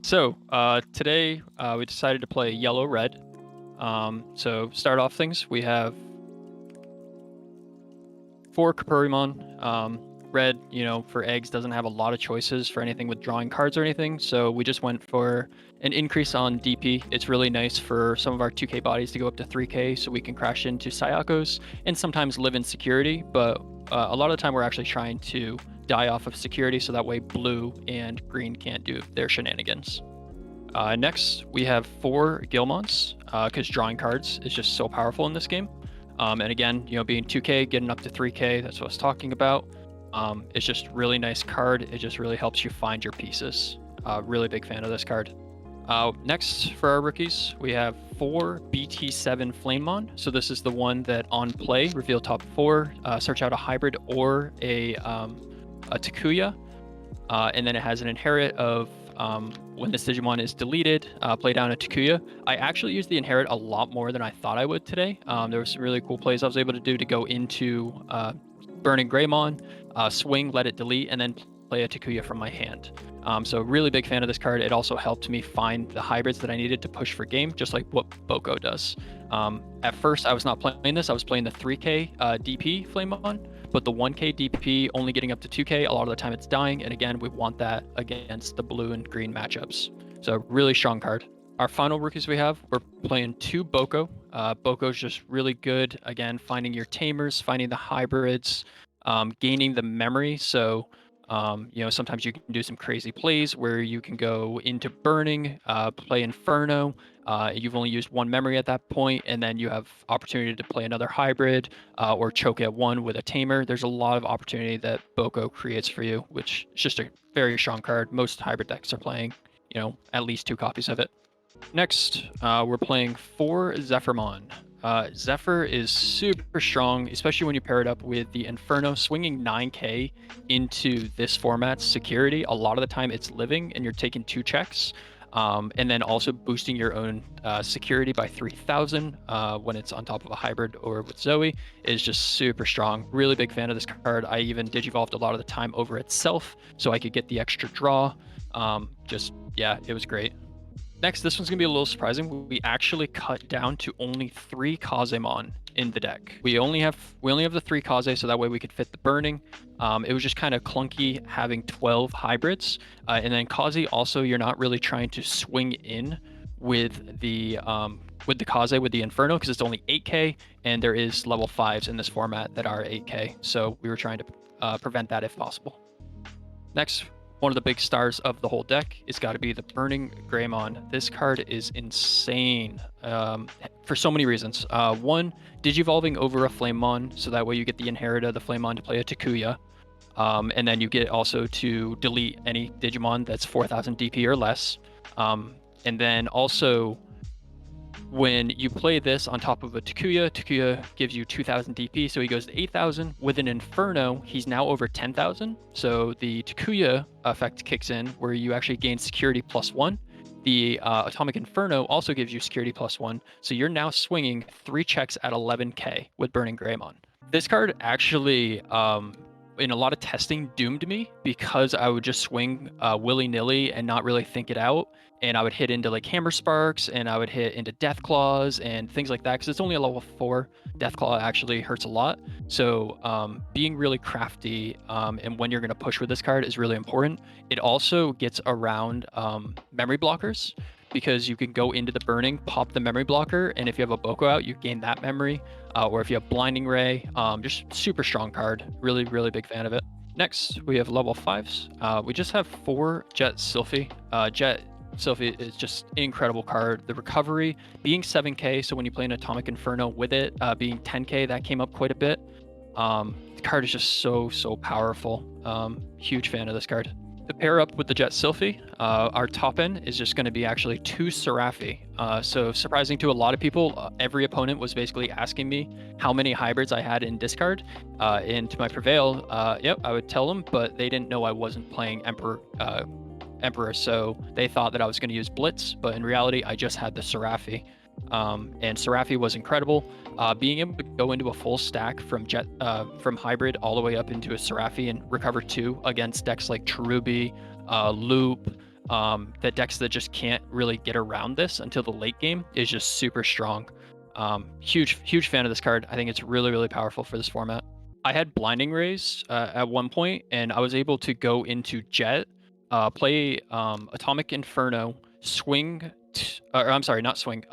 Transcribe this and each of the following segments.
So today we decided to play yellow red. So start off things. We have four Kapurimon. Red, for eggs doesn't have a lot of choices for anything with drawing cards or anything. So we just went for an increase on DP. It's really nice for some of our 2K bodies to go up to 3K so we can crash into Sayakos and sometimes live in security. But a lot of the time we're actually trying to die off of security so that way blue and green can't do their shenanigans. Next, we have four Gilmons, because drawing cards is just so powerful in this game. And again, being 2K, getting up to 3K, that's what I was talking about. It's just really nice card. It just really helps you find your pieces. Really big fan of this card. Next, for our rookies, we have four BT7 Flamemon. So this is the one that on play, reveal top four, search out a hybrid or a Takuya. And then it has an inherit of when this Digimon is deleted, play down a Takuya. I actually used the inherit a lot more than I thought I would today. There were some really cool plays I was able to do to go into Burning Greymon, swing, let it delete, and then play a Takuya from my hand. So really big fan of this card. It also helped me find the hybrids that I needed to push for game, just like what Boko does. At first, I was not playing this. I was playing the 3K DP Flamemon, but the 1K DP only getting up to 2K, a lot of the time it's dying. And again, we want that against the blue and green matchups. So really strong card. Our final rookies we have, we're playing two Boko. Boko's just really good, again, finding your Tamers, finding the hybrids, gaining the memory. So sometimes you can do some crazy plays where you can go into burning, play Inferno. You've only used one memory at that point, and then you have opportunity to play another hybrid or choke at one with a tamer. There's a lot of opportunity that Boko creates for you, which is just a very strong card. Most hybrid decks are playing, at least two copies of it. Next, we're playing four Zephyrmon. Zephyr is super strong, especially when you pair it up with the Inferno. Swinging 9K into this format's security, a lot of the time it's living and you're taking two checks. And then also boosting your own security by 3,000 when it's on top of a hybrid or with Zoe is just super strong. Really big fan of this card. I even digivolved a lot of the time over itself so I could get the extra draw. Yeah, it was great. Next, this one's going to be a little surprising. We actually cut down to only 3 Kazemon in the deck. We only have the 3 Kaze, so that way we could fit the burning. It was just kind of clunky having 12 hybrids. And then Kaze also, you're not really trying to swing in with the Kaze, with the Inferno, because it's only 8K, and there is level 5s in this format that are 8K. So we were trying to prevent that if possible. Next, one of the big stars of the whole deck is got to be the Burning Greymon. This card is insane for so many reasons. One, digivolving over a Flamemon, so that way you get the inherit of the Flamemon to play a Takuya. And then you get also to delete any Digimon that's 4,000 DP or less. And then also, when you play this on top of a Takuya gives you 2,000 DP, so he goes to 8,000. With an Inferno, he's now over 10,000. So the Takuya effect kicks in, where you actually gain security +1. The Atomic Inferno also gives you security +1. So you're now swinging 3 checks at 11K with Burning Greymon. This card actually, in a lot of testing, doomed me because I would just swing willy-nilly and not really think it out. And I would hit into like Hammer Sparks, and I would hit into Death Claws and things like that, because it's only a level 4. Death Claw actually hurts a lot. So being really crafty and when you're going to push with this card is really important. It also gets around memory blockers, because you can go into the burning, pop the memory blocker, and if you have a Boko out, you gain that memory. Or if you have Blinding Ray, just super strong card. Really, really big fan of it. Next, we have level 5s. We just have 4 Jet Sylphie. Jet Sylphie is just an incredible card. The recovery being 7K, so when you play an Atomic Inferno with it being 10K, that came up quite a bit. The card is just so powerful. Huge fan of this card. To pair up with the Jet Sylphie, our top end is just going to be actually 2 Seraphi. So surprising to a lot of people, every opponent was basically asking me how many hybrids I had in discard. And to my prevail, yep, I would tell them, but they didn't know I wasn't playing Emperor, so they thought that I was going to use Blitz, but in reality, I just had the Seraphi. And Seraphi was incredible. Being able to go into a full stack from hybrid all the way up into a Seraphi and recover 2 against decks like Cherubi, Loop, that decks that just can't really get around this until the late game is just super strong. Huge fan of this card. I think it's really powerful for this format. I had Blinding Rays at one point, and I was able to go into Jet, play Atomic Inferno, swing, or I'm sorry, not swing.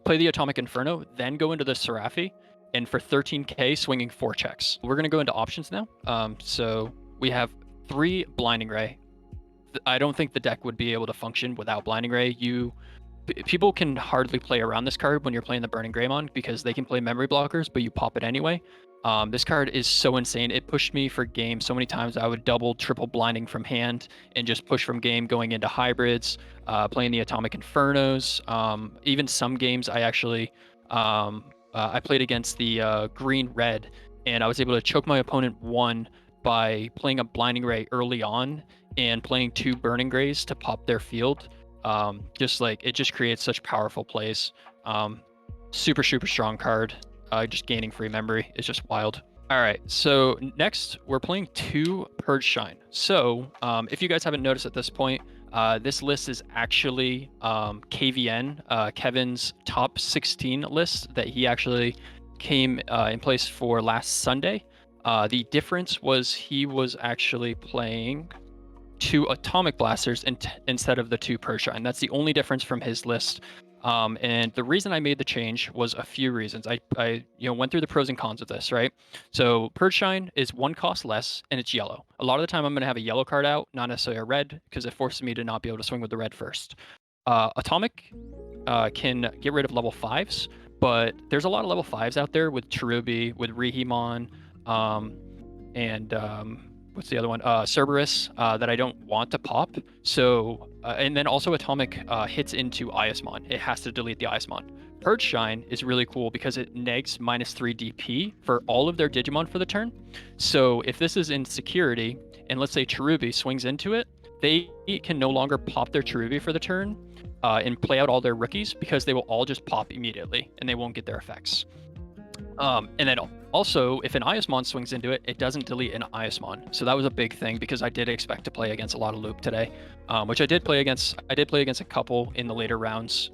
Play the Atomic Inferno, then go into the Seraphi, and for 13k, swinging 4 checks. We're gonna go into options now. So we have 3 Blinding Ray. I don't think the deck would be able to function without Blinding Ray. People can hardly play around this card when you're playing the Burning Greymon because they can play memory blockers, but you pop it anyway. This card is so insane. It pushed me for game so many times. I would double, triple blinding from hand and just push from game, going into hybrids, playing the Atomic Infernos. Even some games I actually I played against the green red, and I was able to choke my opponent one by playing a Blinding Ray early on and playing 2 Burning Grays to pop their field. Just like it just creates such powerful plays. Super strong card. Just gaining free memory is just wild. All right, so next we're playing 2 Purge Shine. So if you guys haven't noticed at this point, this list is actually KVN, Kevin's top 16 list that he actually came in place for last Sunday. The difference was he was actually playing 2 Atomic Blasters instead of the 2 Purge Shine. That's the only difference from his list. And the reason I made the change was a few reasons. I went through the pros and cons of this, right? So Purge Shine is 1 cost less and it's yellow. A lot of the time I'm going to have a yellow card out, not necessarily a red, because it forces me to not be able to swing with the red first. Atomic can get rid of level 5s, but there's a lot of level 5s out there with Cherubi, with Rihimon, and what's the other one? Cerberus, that I don't want to pop. So, and then also Atomic hits into Iasmon. It has to delete the Iasmon. Purge Shine is really cool because it negs -3 DP for all of their Digimon for the turn. So if this is in security, and let's say Cherubi swings into it, they can no longer pop their Cherubi for the turn and play out all their rookies because they will all just pop immediately and they won't get their effects. And then also, if an Iasmon swings into it, it doesn't delete an Iasmon. So that was a big thing because I did expect to play against a lot of loop today, which I did play against. I did play against a couple in the later rounds.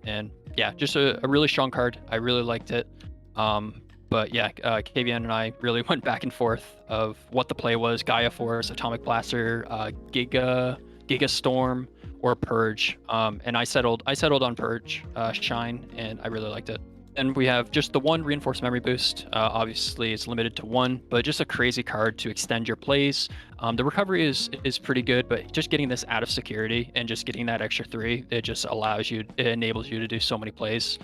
And yeah, just a really strong card. I really liked it. But yeah, KVN and I really went back and forth of what the play was: Gaia Force, Atomic Blaster, Giga Storm, or Purge. And I settled on Purge Shine, and I really liked it. And we have just the 1 reinforced memory boost. Obviously, it's limited to 1, but just a crazy card to extend your plays. The recovery is pretty good, but just getting this out of security and just getting that extra 3, it just it enables you to do so many plays.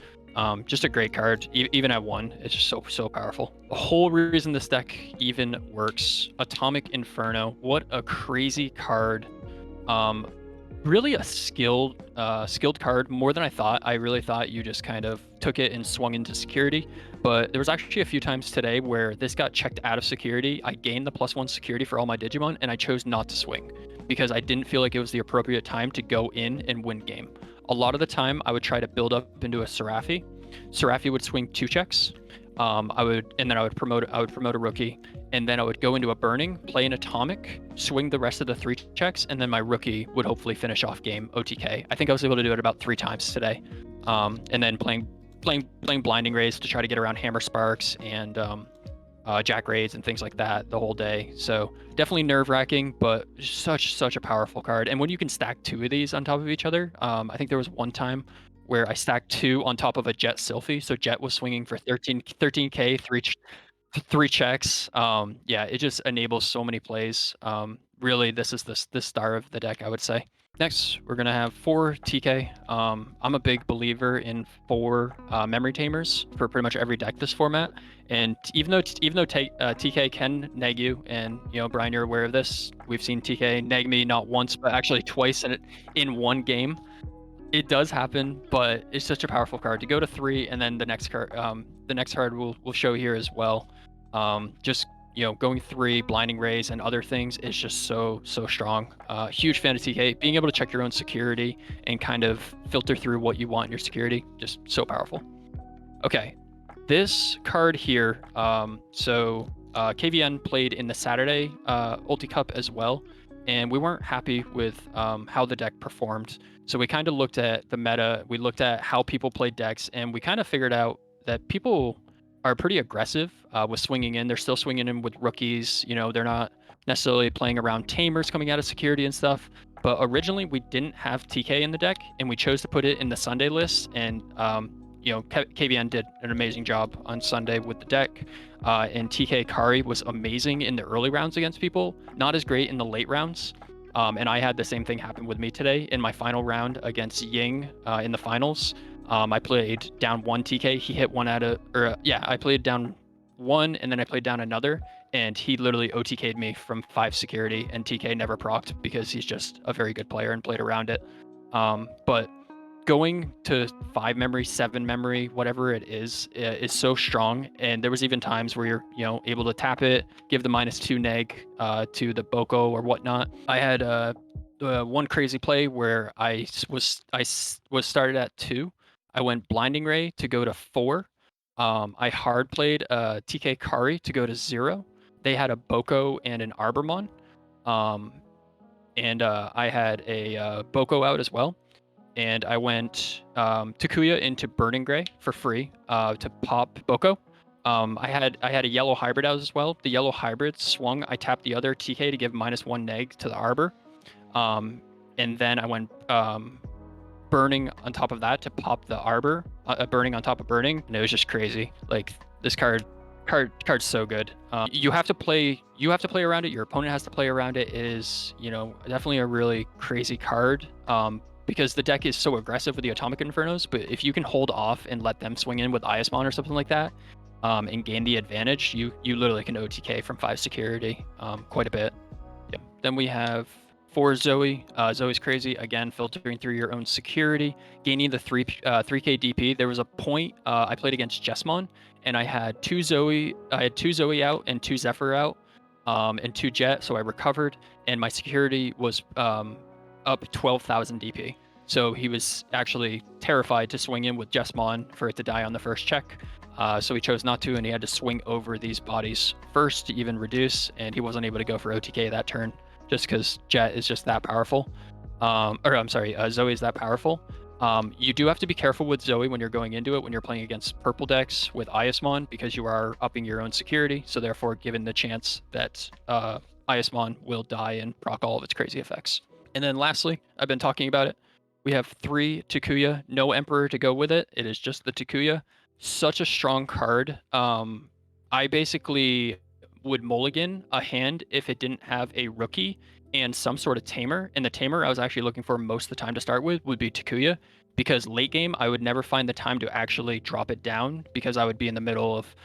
Just a great card. Even at 1, it's just so powerful. The whole reason this deck even works: Atomic Inferno. What a crazy card. Really a skilled card, more than I thought. I really thought you just kind of took it and swung into security, but there was actually a few times today where this got checked out of security. I gained the +1 security for all my Digimon, and I chose not to swing because I didn't feel like it was the appropriate time to go in and win game. A lot of the time, I would try to build up into a Seraphi. Seraphi would swing 2 checks. I would promote a rookie, and then I would go into a burning, play an Atomic, swing the rest of the 3 checks, and then my rookie would hopefully finish off game OTK. I think I was able to do it about 3 times today. And then playing Blinding Rays to try to get around Hammer Sparks and Jack Raids and things like that the whole day. So definitely nerve-wracking, but such a powerful card. And when you can stack 2 of these on top of each other, I think there was one time where I stacked 2 on top of a Jet Sylphie. So Jet was swinging for 13k, 3 checks. Yeah, it just enables so many plays. Really, this is the star of the deck, I would say. Next, we're gonna have 4 TK. I'm a big believer in 4 memory tamers for pretty much every deck this format. And even though TK can neg you, and Brian, you're aware of this, we've seen TK neg me not once but actually twice in one game. It does happen, but it's such a powerful card to go to 3, and then the next card we'll show here as well. Just going 3 Blinding Rays and other things is just so strong. Huge fan of TK. Being able to check your own security and kind of filter through what you want in your security, just so powerful. Okay, this card here. KVN played in the Saturday Ulti Cup as well, and we weren't happy with how the deck performed. So we kind of looked at the meta, we looked at how people played decks, and we kind of figured out that people are pretty aggressive with swinging in. They're still swinging in with rookies. You know, they're not necessarily playing around Tamers coming out of security and stuff. But originally, we didn't have TK in the deck, and we chose to put it in the Sunday list. And you know, KVN did an amazing job on Sunday with the deck. And TK Kari was amazing in the early rounds against people, not as great in the late rounds. And I had the same thing happen with me today in my final round against Ying in the finals. I played down one TK. He hit one out of, or yeah, I played down one and then I played down another, and he literally OTK'd me from 5 security, and TK never procced because he's just a very good player and played around it. But going to 5 memory, 7 memory, whatever it is so strong. And there was even times where you're, you know, able to tap it, give the -2 neg to the Boko or whatnot. I had one crazy play where I was started at 2. I went Blinding Ray to go to 4. I hard played TK Kari to go to 0. They had a Boko and an Arbormon. Um, and I had a Boko out as well, and I went Takuya into Burning Gray for free to pop Boko. I had a yellow hybrid out as well. The yellow hybrid swung. I tapped the other TK to give -1 neg to the Arbor, and then I went Burning on top of that to pop the Arbor, Burning on top of Burning, and it was just crazy. Like this card's so good. You have to play around it. Your opponent has to play around it. It is, you know, definitely a really crazy card. Because the deck is so aggressive with the Atomic Infernos, but if you can hold off and let them swing in with Iasmon or something like that, and gain the advantage, you literally can OTK from 5 security quite a bit. Yep. Then we have 4 Zoe. Zoe's crazy. Again, filtering through your own security, gaining the 3k DP. There was a point I played against Jesmon, and I had 2 Zoe. I had 2 Zoe out and 2 Zephyr out, and 2 Jet. So I recovered, and my security was up 12,000 DP. So he was actually terrified to swing in with Jesmon for it to die on the first check. So he chose not to, and he had to swing over these bodies first to even reduce, and he wasn't able to go for OTK that turn just because Jet is just that powerful. Or I'm sorry, Zoe is that powerful. You do have to be careful with Zoe when you're going into it, when you're playing against purple decks with Iasmon, because you are upping your own security. So therefore, given the chance that Iasmon will die and proc all of its crazy effects. And then lastly, I've been talking about it. We have 3 Takuya, no Emperor to go with it. It is just the Takuya. Such a strong card. I basically would mulligan a hand if it didn't have a rookie and some sort of tamer. And the tamer I was actually looking for most of the time to start with would be Takuya, because late game I would never find the time to actually drop it down because I would be in the middle of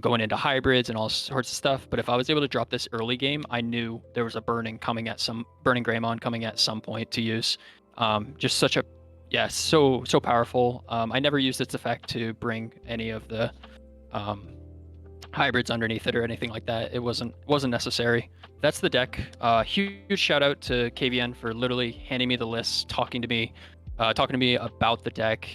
going into hybrids and all sorts of stuff. But if I was able to drop this early game, I knew there was a burning Greymon coming at some point to use. Just such a, yeah, so powerful. I never used its effect to bring any of the hybrids underneath it or anything like that. It wasn't necessary. That's the deck. Huge shout out to KVN for literally handing me the list, talking to me about the deck.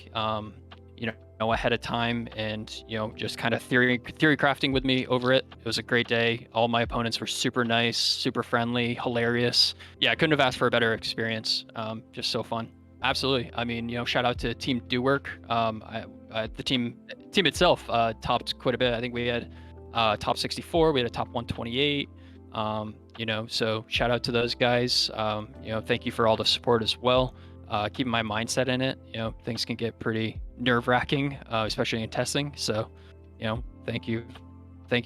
You know, ahead of time, and you know, just kind of theory crafting with me over it. It was a great day. All my opponents were super nice, super friendly, hilarious. Yeah, I couldn't have asked for a better experience. Just so fun. Absolutely. I mean, you know, shout out to Team Do Work. The team itself topped quite a bit. I think we had top 64. We had a top 128. You know, so shout out to those guys. You know, thank you for all the support as well. Keeping my mindset in it. You know, things can get pretty nerve-wracking, especially in testing. So, you know, thank you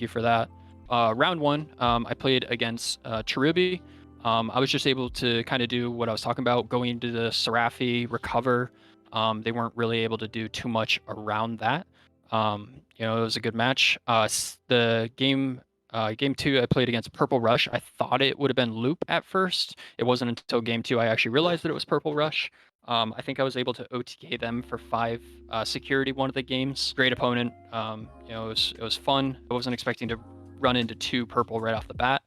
for that. Round 1, I played against Cherubi. I was just able to kind of do what I was talking about, going into the Seraphi, recover. They weren't really able to do too much around that. You know, it was a good match. The game 2, I played against Purple Rush. I thought it would have been Loop at first. It wasn't until game 2 I actually realized that it was Purple Rush. I think I was able to OTK them for 5 security one of the games. Great opponent. You know, it was fun. I wasn't expecting to run into 2 purple right off the bat.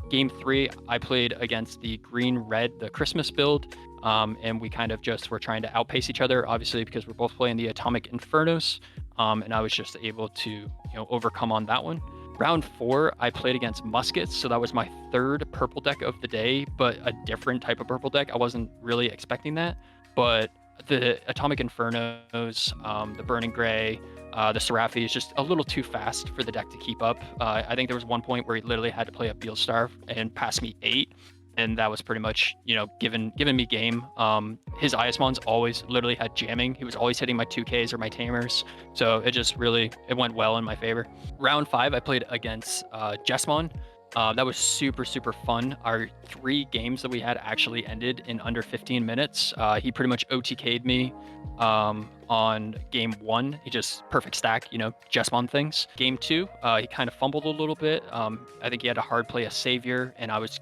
Game 3, I played against the green-red, the Christmas build, and we kind of just were trying to outpace each other, obviously, because we're both playing the Atomic Infernos, and I was just able to, you know, overcome on that one. Round 4, I played against Muskets, so that was my third purple deck of the day, but a different type of purple deck. I wasn't really expecting that, but the Atomic Infernos, the Burning Gray, the Seraphi is just a little too fast for the deck to keep up. I think there was one point where he literally had to play a Beelstar and pass me 8, and that was pretty much, giving me game. His Iasmons always literally had jamming. He was always hitting my 2Ks or my Tamers, so it went well in my favor. Round 5, I played against Jessmon. That was super, super fun. Our 3 games that we had actually ended in under 15 minutes. He pretty much OTK'd me on game 1. He just perfect stack, Jessmon things. Game 2, he kind of fumbled a little bit. I think he had to hard play a Savior, and I was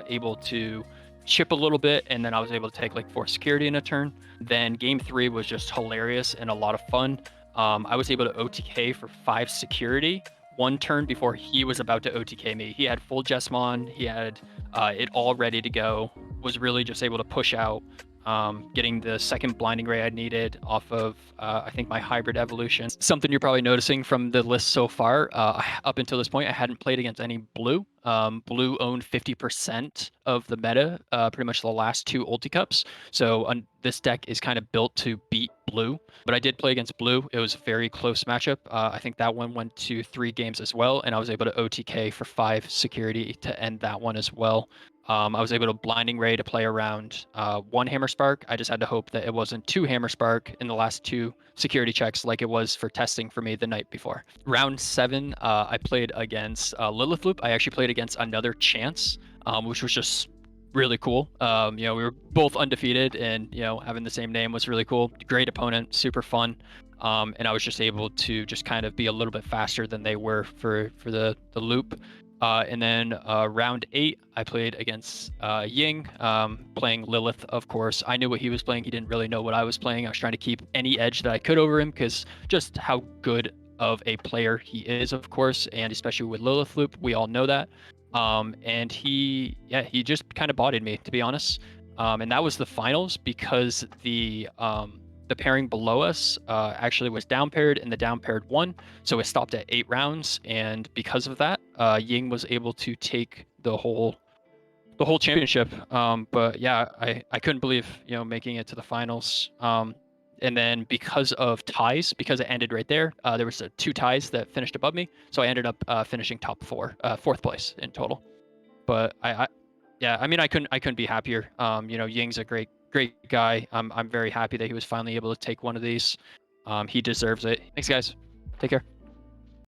able to chip a little bit, and then I was able to take like 4 security in a turn. Then game 3 was just hilarious and a lot of fun. I was able to OTK for 5 security 1 turn before he was about to OTK me. He had full Jessmon, he had it all ready to go, was really just able to push out, getting the second Blinding Ray I needed off of, I think, my Hybrid Evolution. Something you're probably noticing from the list so far, up until this point, I hadn't played against any blue. Blue owned 50% of the meta, pretty much the last 2 ulti cups. So this deck is kind of built to beat blue. But I did play against blue. It was a very close matchup. I think that one went to 3 games as well, and I was able to OTK for 5 security to end that one as well. I was able to Blinding Ray to play around 1 Hammer Spark. I just had to hope that it wasn't 2 Hammer Spark in the last 2 security checks like it was for testing for me the night before. Round 7, I played against Lilith Loop. I actually played against another Chance, which was just really cool. We were both undefeated, and having the same name was really cool. Great opponent, super fun. And I was just able to just kind of be a little bit faster than they were for the loop. And then round 8, I played against Ying, playing Lilith, of course. I knew what he was playing. He didn't really know what I was playing. I was trying to keep any edge that I could over him because just how good of a player he is, of course, and especially with Lilith Loop, we all know that. And he just kind of bodied me, to be honest. And that was the finals because the pairing below us actually was down paired, and the down paired won. So it stopped at 8 rounds, and because of that, Ying was able to take the whole championship. But yeah, I couldn't believe making it to the finals. And then because of ties, because it ended right there, there was 2 ties that finished above me, so I ended up finishing top 4, 4th place in total. But yeah, I mean, I couldn't be happier. Ying's a great guy. I'm very happy that he was finally able to take one of these. He deserves it. Thanks, guys. Take care.